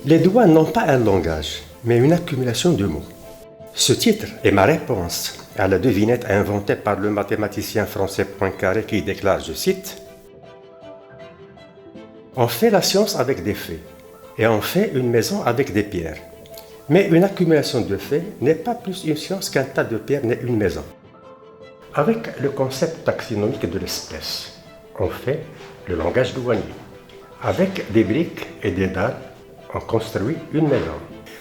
Les douanes n'ont pas un langage, mais une accumulation de mots. Ce titre est ma réponse à la devinette inventée par le mathématicien français Poincaré qui déclare, je cite, « On fait la science avec des faits, et on fait une maison avec des pierres. Mais une accumulation de faits n'est pas plus une science qu'un tas de pierres n'est une maison. » Avec le concept taxinomique de l'espèce, on fait le langage douanier. Avec des briques et des dalles, on construit une maison.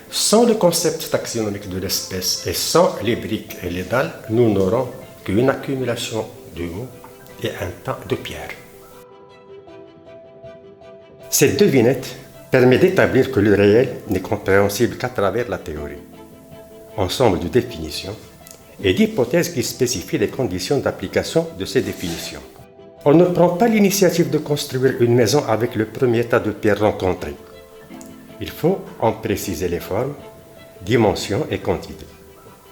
Sans le concept taxinomique de l'espèce et sans les briques et les dalles, nous n'aurons qu'une accumulation de mots et un tas de pierres. Cette devinette permet d'établir que le réel n'est compréhensible qu'à travers la théorie. Ensemble de définitions et d'hypothèses qui spécifient les conditions d'application de ces définitions. On ne prend pas l'initiative de construire une maison avec le premier tas de pierres rencontré. Il faut en préciser les formes, dimensions et quantités,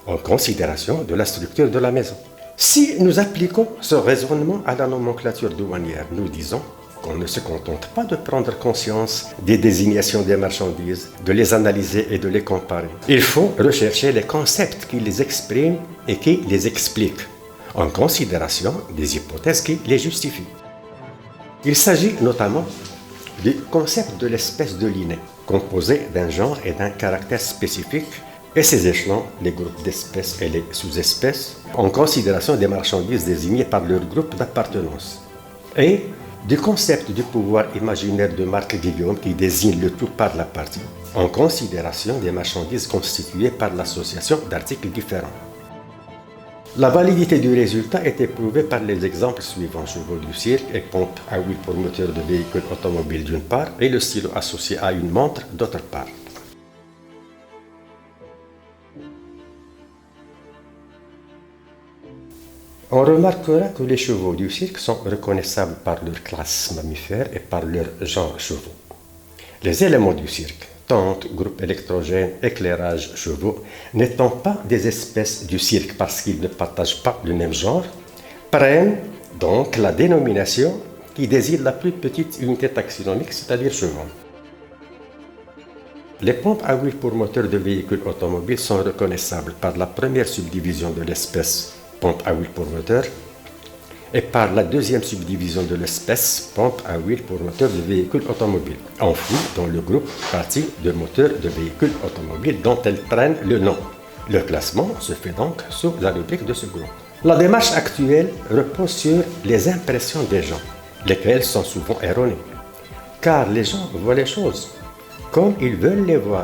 en considération de la structure de la maison. Si nous appliquons ce raisonnement à la nomenclature douanière, nous disons qu'on ne se contente pas de prendre conscience des désignations des marchandises, de les analyser et de les comparer. Il faut rechercher les concepts qui les expriment et qui les expliquent, en considération des hypothèses qui les justifient. Il s'agit notamment du concept de l'espèce de Linné, composé d'un genre et d'un caractère spécifique, et ses échelons, les groupes d'espèces et les sous-espèces, en considération des marchandises désignées par leur groupe d'appartenance. Et du concept du pouvoir imaginaire de Marc Guillaume qui désigne le tout par la partie, en considération des marchandises constituées par l'association d'articles différents. La validité du résultat est éprouvée par les exemples suivants: chevaux du cirque et pompe à huile pour moteur de véhicule automobile d'une part et le stylo associé à une montre d'autre part. On remarquera que les chevaux du cirque sont reconnaissables par leur classe mammifère et par leur genre chevaux. Les éléments du cirque, tente, groupe électrogène, éclairage, chevaux, n'étant pas des espèces du cirque parce qu'ils ne partagent pas le même genre, prennent donc la dénomination qui désigne la plus petite unité taxinomique, c'est-à-dire chevaux. Les pompes à huile pour moteur de véhicules automobiles sont reconnaissables par la première subdivision de l'espèce pompe à huile pour moteur et par la deuxième subdivision de l'espèce pompe à huile pour moteur de véhicules automobiles, enfouie dans le groupe partie de moteurs de véhicules automobiles dont elles prennent le nom. Le classement se fait donc sous la rubrique de ce groupe. La démarche actuelle repose sur les impressions des gens, lesquelles sont souvent erronées, car les gens voient les choses comme ils veulent les voir